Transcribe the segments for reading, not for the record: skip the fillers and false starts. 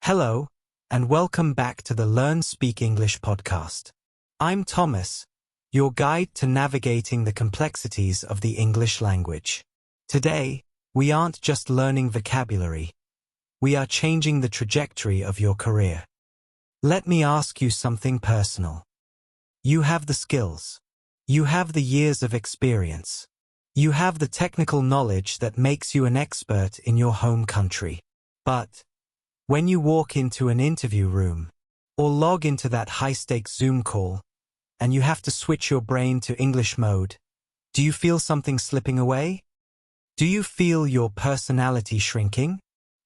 Hello, and welcome back to the Learn Speak English podcast. I'm Thomas, your guide to navigating the complexities of the English language. Today, we aren't just learning vocabulary. We are changing the trajectory of your career. Let me ask you something personal. You have the skills. You have the years of experience. You have the technical knowledge that makes you an expert in your home country. But when you walk into an interview room or log into that high-stakes Zoom call and you have to switch your brain to English mode, do you feel something slipping away? Do you feel your personality shrinking?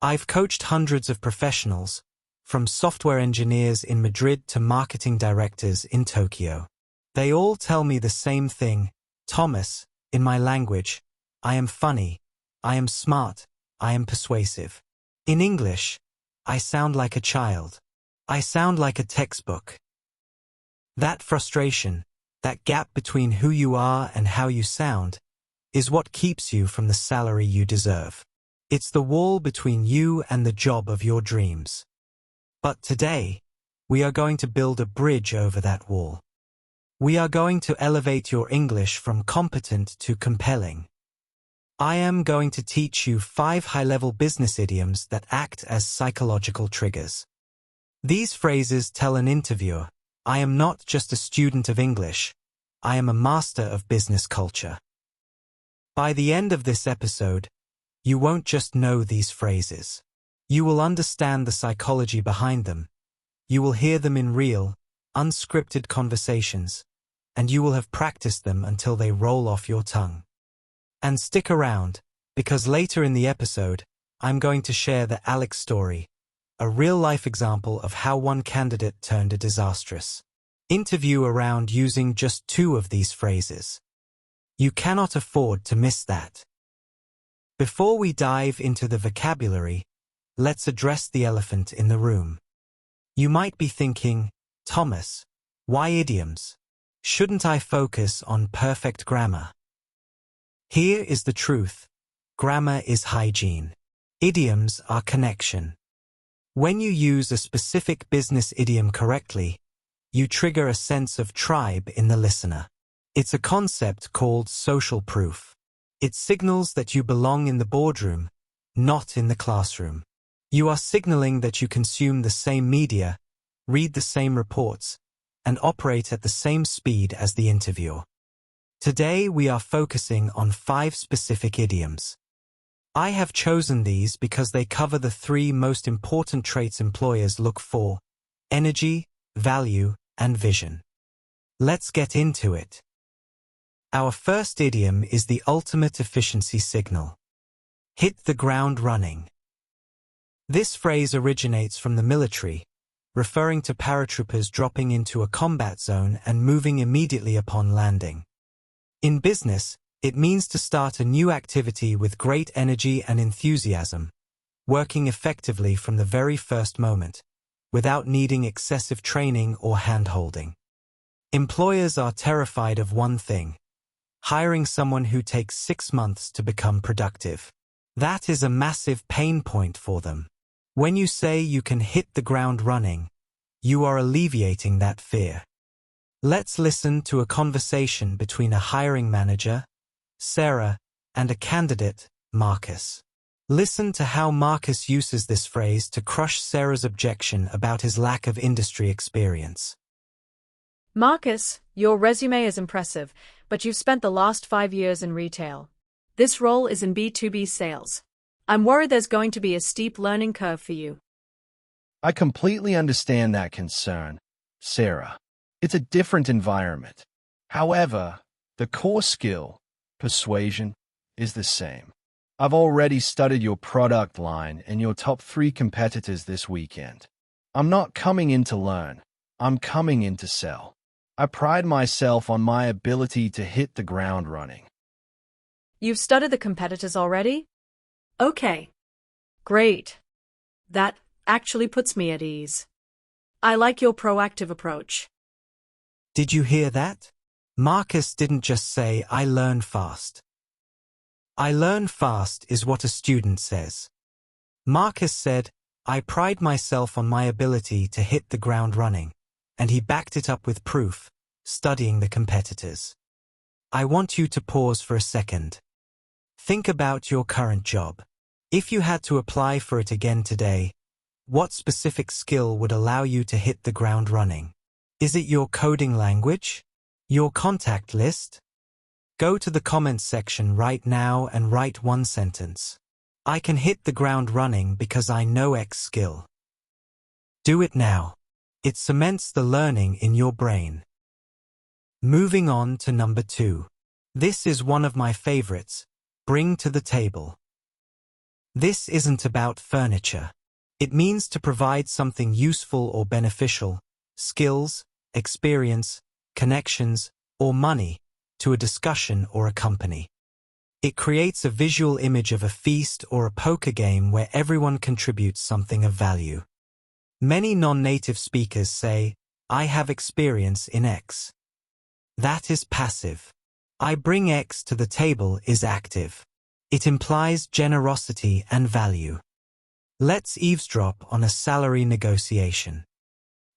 I've coached hundreds of professionals, from software engineers in Madrid to marketing directors in Tokyo. They all tell me the same thing. Thomas, in my language, I am funny, I am smart, I am persuasive. In English, I sound like a child. I sound like a textbook. That frustration, that gap between who you are and how you sound, is what keeps you from the salary you deserve. It's the wall between you and the job of your dreams. But today, we are going to build a bridge over that wall. We are going to elevate your English from competent to compelling. I am going to teach you 5 high-level business idioms that act as psychological triggers. These phrases tell an interviewer, I am not just a student of English, I am a master of business culture. By the end of this episode, you won't just know these phrases. You will understand the psychology behind them. You will hear them in real, unscripted conversations, and you will have practiced them until they roll off your tongue. And stick around, because later in the episode, I'm going to share the Alex story, a real-life example of how one candidate turned a disastrous interview around using just 2 of these phrases. You cannot afford to miss that. Before we dive into the vocabulary, let's address the elephant in the room. You might be thinking, Thomas, why idioms? Shouldn't I focus on perfect grammar? Here is the truth. Grammar is hygiene. Idioms are connection. When you use a specific business idiom correctly, you trigger a sense of tribe in the listener. It's a concept called social proof. It signals that you belong in the boardroom, not in the classroom. You are signaling that you consume the same media, read the same reports, and operate at the same speed as the interviewer. Today we are focusing on 5 specific idioms. I have chosen these because they cover the 3 most important traits employers look for: energy, value, and vision. Let's get into it. Our first idiom is the ultimate efficiency signal. Hit the ground running. This phrase originates from the military, referring to paratroopers dropping into a combat zone and moving immediately upon landing. In business, it means to start a new activity with great energy and enthusiasm, working effectively from the very first moment, without needing excessive training or hand-holding. Employers are terrified of one thing: hiring someone who takes 6 months to become productive. That is a massive pain point for them. When you say you can hit the ground running, you are alleviating that fear. Let's listen to a conversation between a hiring manager, Sarah, and a candidate, Marcus. Listen to how Marcus uses this phrase to crush Sarah's objection about his lack of industry experience. Marcus, your resume is impressive, but you've spent the last 5 years in retail. This role is in B2B sales. I'm worried there's going to be a steep learning curve for you. I completely understand that concern, Sarah. It's a different environment. However, the core skill, persuasion, is the same. I've already studied your product line and your top 3 competitors this weekend. I'm not coming in to learn. I'm coming in to sell. I pride myself on my ability to hit the ground running. You've studied the competitors already? Okay. Great. That actually puts me at ease. I like your proactive approach. Did you hear that? Marcus didn't just say, I learn fast. I learn fast is what a student says. Marcus said, I pride myself on my ability to hit the ground running, and he backed it up with proof, studying the competitors. I want you to pause for a second. Think about your current job. If you had to apply for it again today, what specific skill would allow you to hit the ground running? Is it your coding language? Your contact list? Go to the comments section right now and write one sentence. I can hit the ground running because I know X skill. Do it now. It cements the learning in your brain. Moving on to number 2. This is one of my favorites. Bring to the table. This isn't about furniture. It means to provide something useful or beneficial, skills, experience, connections, or money, to a discussion or a company. It creates a visual image of a feast or a poker game where everyone contributes something of value. Many non-native speakers say, I have experience in X. That is passive. I bring X to the table is active. It implies generosity and value. Let's eavesdrop on a salary negotiation.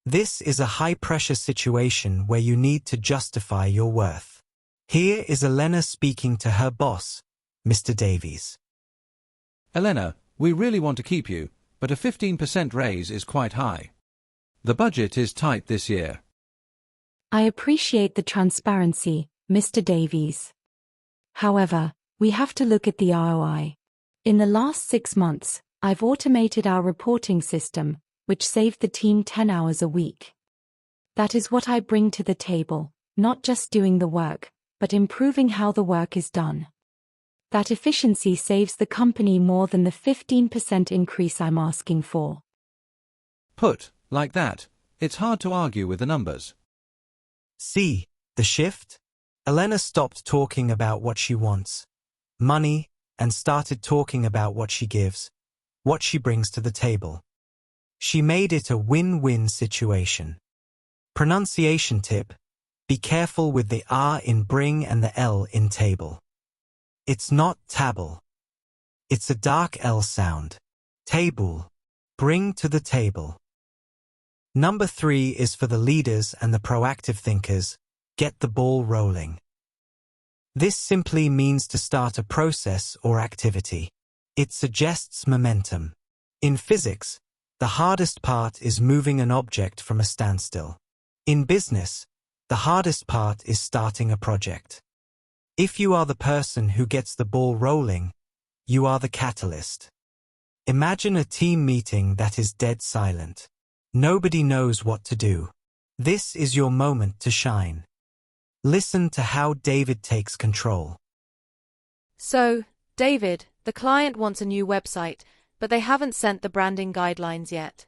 This is a high-pressure situation where you need to justify your worth. Here is Elena speaking to her boss, Mr. Davies. Elena, we really want to keep you, but a 15% raise is quite high. The budget is tight this year. I appreciate the transparency, Mr. Davies. However, we have to look at the ROI. In the last 6 months, I've automated our reporting system, which saved the team 10 hours a week. That is what I bring to the table, not just doing the work, but improving how the work is done. That efficiency saves the company more than the 15% increase I'm asking for. Put like that, it's hard to argue with the numbers. See, the shift? Elena stopped talking about what she wants, money, and started talking about what she gives, what she brings to the table. She made it a win-win situation. Pronunciation tip: be careful with the R in bring and the L in table. It's not table. It's a dark L sound. Table. Bring to the table. Number 3 is for the leaders and the proactive thinkers. Get the ball rolling. This simply means to start a process or activity. It suggests momentum. In physics, the hardest part is moving an object from a standstill. In business, the hardest part is starting a project. If you are the person who gets the ball rolling, you are the catalyst. Imagine a team meeting that is dead silent. Nobody knows what to do. This is your moment to shine. Listen to how David takes control. So, David, the client wants a new website, but they haven't sent the branding guidelines yet.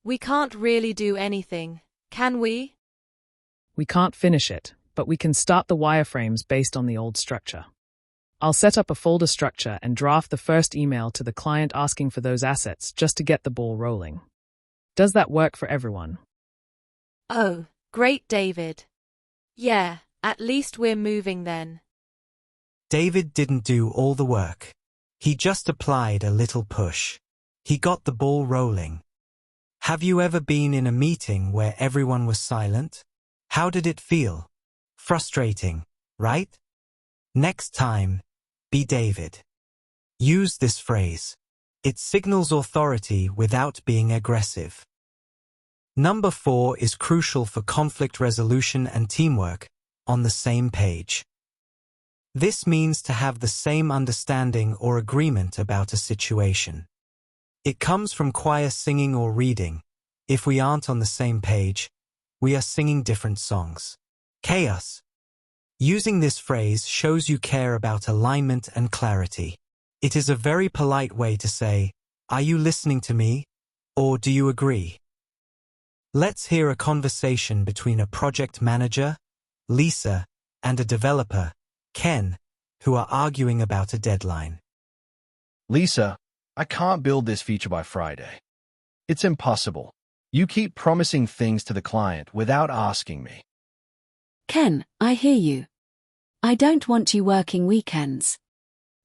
We can't really do anything, can we? We can't finish it, but we can start the wireframes based on the old structure. I'll set up a folder structure and draft the first email to the client asking for those assets just to get the ball rolling. Does that work for everyone? Oh, great, David. Yeah, at least we're moving then. David didn't do all the work. He just applied a little push. He got the ball rolling. Have you ever been in a meeting where everyone was silent? How did it feel? Frustrating, right? Next time, be David. Use this phrase. It signals authority without being aggressive. Number 4 is crucial for conflict resolution and teamwork, on the same page. This means to have the same understanding or agreement about a situation. It comes from choir singing or reading. If we aren't on the same page, we are singing different songs. Chaos. Using this phrase shows you care about alignment and clarity. It is a very polite way to say, are you listening to me? Or do you agree? Let's hear a conversation between a project manager, Lisa, and a developer, Ken, who are arguing about a deadline. Lisa, I can't build this feature by Friday. It's impossible. You keep promising things to the client without asking me. Ken, I hear you. I don't want you working weekends.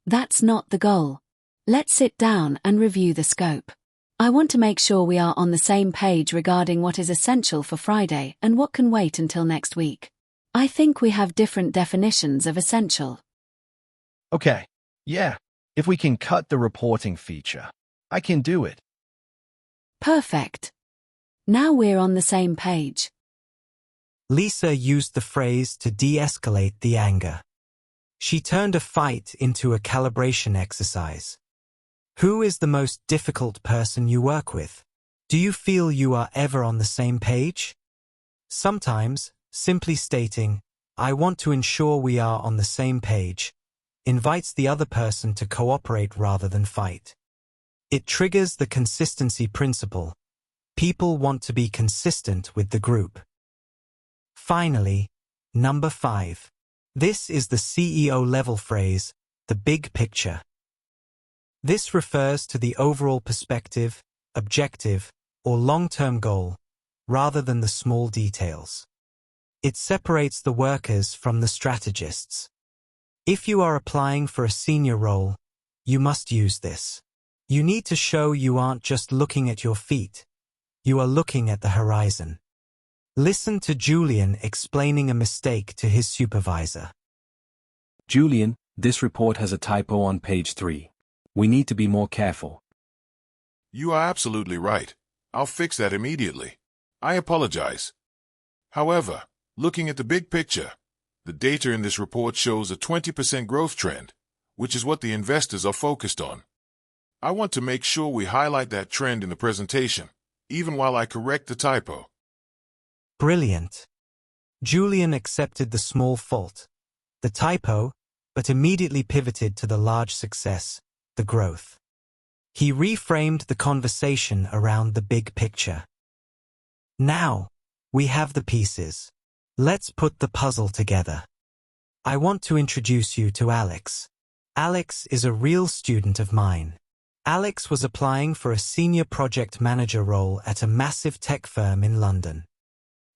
That's not the goal. Let's sit down and review the scope. I want to make sure we are on the same page regarding what is essential for Friday and what can wait until next week. I think we have different definitions of essential. Okay, yeah, if we can cut the reporting feature, I can do it. Perfect. Now we're on the same page. Lisa used the phrase to de-escalate the anger. She turned a fight into a calibration exercise. Who is the most difficult person you work with? Do you feel you are ever on the same page? Sometimes, simply stating, "I want to ensure we are on the same page," invites the other person to cooperate rather than fight. It triggers the consistency principle. People want to be consistent with the group. Finally, number 5. This is the CEO level phrase, the big picture. This refers to the overall perspective, objective, or long-term goal, rather than the small details. It separates the workers from the strategists. If you are applying for a senior role, you must use this. You need to show you aren't just looking at your feet, you are looking at the horizon. Listen to Julian explaining a mistake to his supervisor. Julian, this report has a typo on page 3. We need to be more careful. You are absolutely right. I'll fix that immediately. I apologize. However, looking at the big picture, the data in this report shows a 20% growth trend, which is what the investors are focused on. I want to make sure we highlight that trend in the presentation, even while I correct the typo. Brilliant. Julian accepted the small fault, the typo, but immediately pivoted to the large success, the growth. He reframed the conversation around the big picture. Now, we have the pieces. Let's put the puzzle together. I want to introduce you to Alex. Alex is a real student of mine. Alex was applying for a senior project manager role at a massive tech firm in London.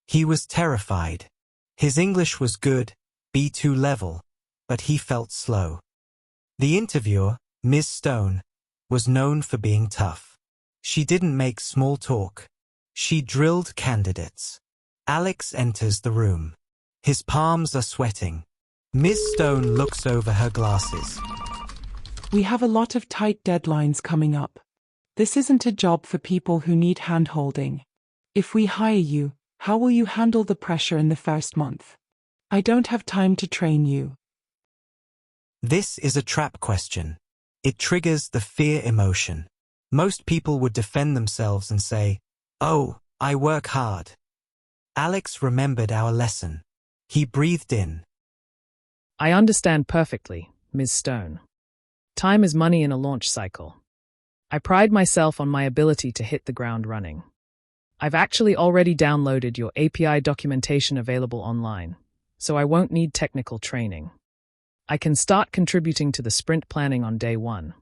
He was terrified. His English was good, B2 level, but he felt slow. The interviewer, Ms. Stone, was known for being tough. She didn't make small talk. She drilled candidates. Alex enters the room. His palms are sweating. Ms. Stone looks over her glasses. We have a lot of tight deadlines coming up. This isn't a job for people who need hand-holding. If we hire you, how will you handle the pressure in the first month? I don't have time to train you. This is a trap question. It triggers the fear emotion. Most people would defend themselves and say, "Oh, I work hard." Alex remembered our lesson. He breathed in. I understand perfectly, Ms. Stone. Time is money in a launch cycle. I pride myself on my ability to hit the ground running. I've actually already downloaded your API documentation available online, so I won't need technical training. I can start contributing to the sprint planning on day 1.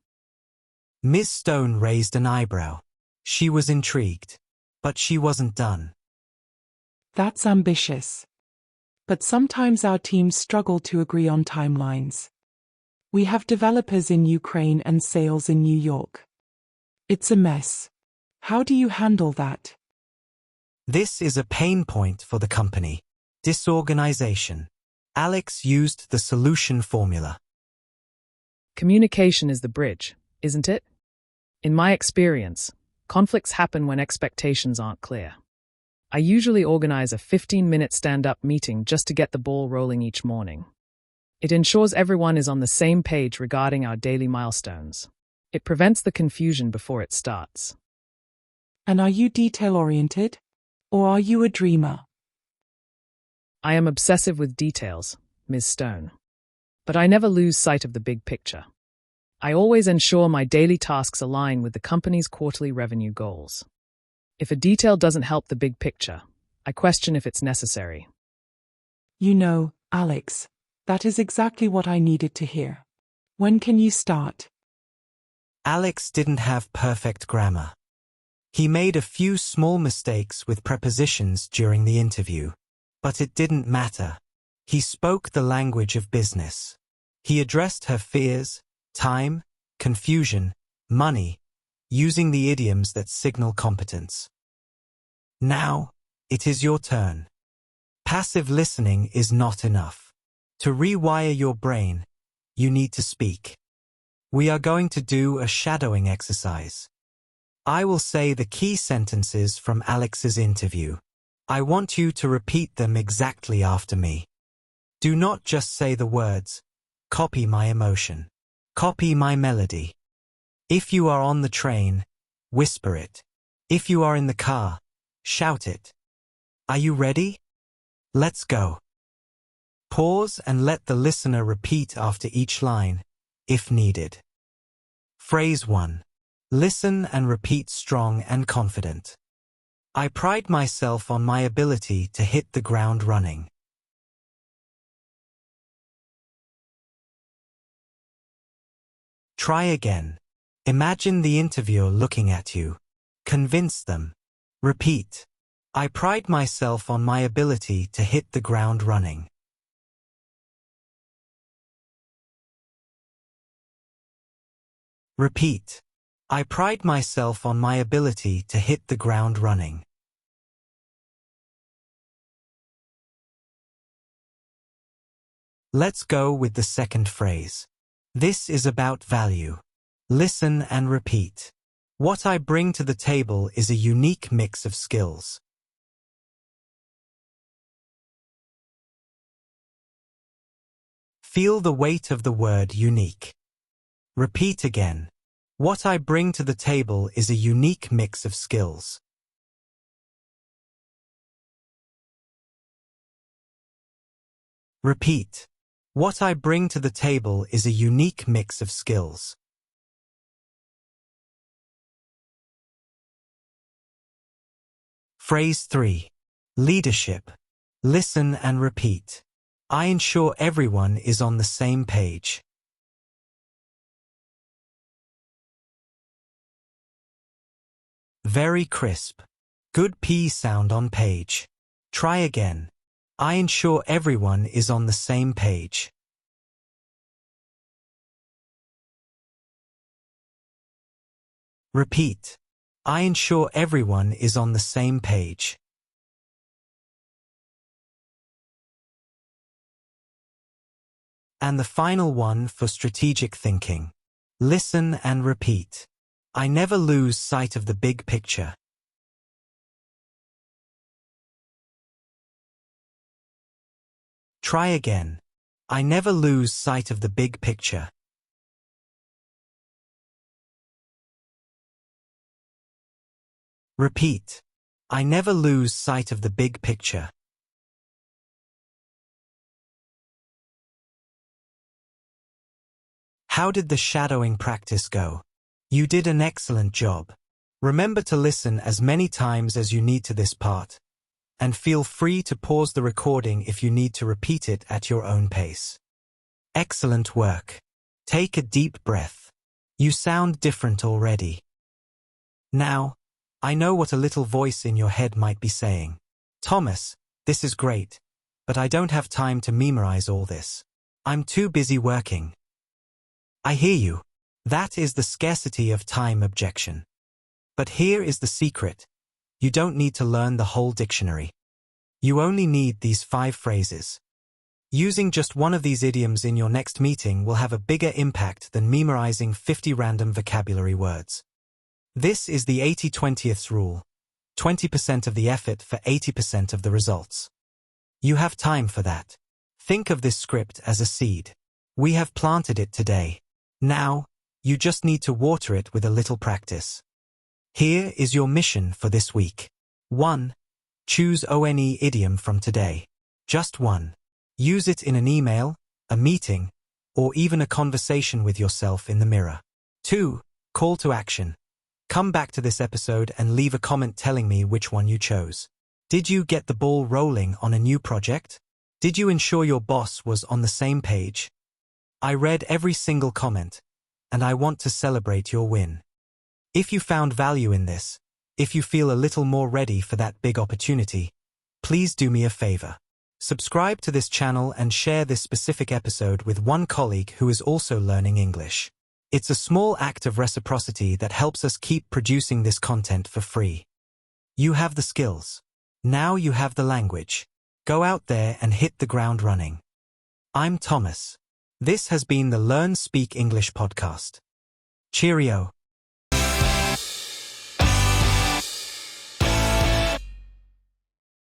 Ms. Stone raised an eyebrow. She was intrigued, but she wasn't done. That's ambitious. But sometimes our teams struggle to agree on timelines. We have developers in Ukraine and sales in New York. It's a mess. How do you handle that? This is a pain point for the company. Disorganization. Alex used the solution formula. Communication is the bridge, isn't it? In my experience, conflicts happen when expectations aren't clear. I usually organize a 15-minute stand-up meeting just to get the ball rolling each morning. It ensures everyone is on the same page regarding our daily milestones. It prevents the confusion before it starts. And are you detail-oriented? Or are you a dreamer? I am obsessive with details, Ms. Stone. But I never lose sight of the big picture. I always ensure my daily tasks align with the company's quarterly revenue goals. If a detail doesn't help the big picture, I question if it's necessary. You know, Alex, that is exactly what I needed to hear. When can you start? Alex didn't have perfect grammar. He made a few small mistakes with prepositions during the interview, but it didn't matter. He spoke the language of business. He addressed her fears, time, confusion, money, using the idioms that signal competence. Now, it is your turn. Passive listening is not enough. To rewire your brain, you need to speak. We are going to do a shadowing exercise. I will say the key sentences from Alex's interview. I want you to repeat them exactly after me. Do not just say the words. Copy my emotion. Copy my melody. If you are on the train, whisper it. If you are in the car, shout it. Are you ready? Let's go. Pause and let the listener repeat after each line, if needed. Phrase 1. Listen and repeat strong and confident. I pride myself on my ability to hit the ground running. Try again. Imagine the interviewer looking at you. Convince them. Repeat. I pride myself on my ability to hit the ground running. Repeat. I pride myself on my ability to hit the ground running. Let's go with the second phrase. This is about value. Listen and repeat. What I bring to the table is a unique mix of skills. Feel the weight of the word unique. Repeat again. What I bring to the table is a unique mix of skills. Repeat. What I bring to the table is a unique mix of skills. Phrase 3. Leadership. Listen and repeat. I ensure everyone is on the same page. Very crisp. Good P sound on page. Try again. I ensure everyone is on the same page. Repeat. I ensure everyone is on the same page. And the final one for strategic thinking. Listen and repeat. I never lose sight of the big picture. Try again. I never lose sight of the big picture. Repeat. I never lose sight of the big picture. How did the shadowing practice go? You did an excellent job. Remember to listen as many times as you need to this part, and feel free to pause the recording if you need to repeat it at your own pace. Excellent work. Take a deep breath. You sound different already. Now, I know what a little voice in your head might be saying. Thomas, this is great, but I don't have time to memorize all this. I'm too busy working. I hear you. That is the scarcity of time objection. But here is the secret. You don't need to learn the whole dictionary. You only need these 5 phrases. Using just one of these idioms in your next meeting will have a bigger impact than memorizing 50 random vocabulary words. This is the 80-20th rule. 20% of the effort for 80% of the results. You have time for that. Think of this script as a seed. We have planted it today. Now, you just need to water it with a little practice. Here is your mission for this week. 1. Choose ONE idiom from today. Just one. Use it in an email, a meeting, or even a conversation with yourself in the mirror. 2. Call to action. Come back to this episode and leave a comment telling me which one you chose. Did you get the ball rolling on a new project? Did you ensure your boss was on the same page? I read every single comment, and I want to celebrate your win. If you found value in this, if you feel a little more ready for that big opportunity, please do me a favor. Subscribe to this channel and share this specific episode with one colleague who is also learning English. It's a small act of reciprocity that helps us keep producing this content for free. You have the skills. Now you have the language. Go out there and hit the ground running. I'm Thomas. This has been the Learn Speak English podcast. Cheerio.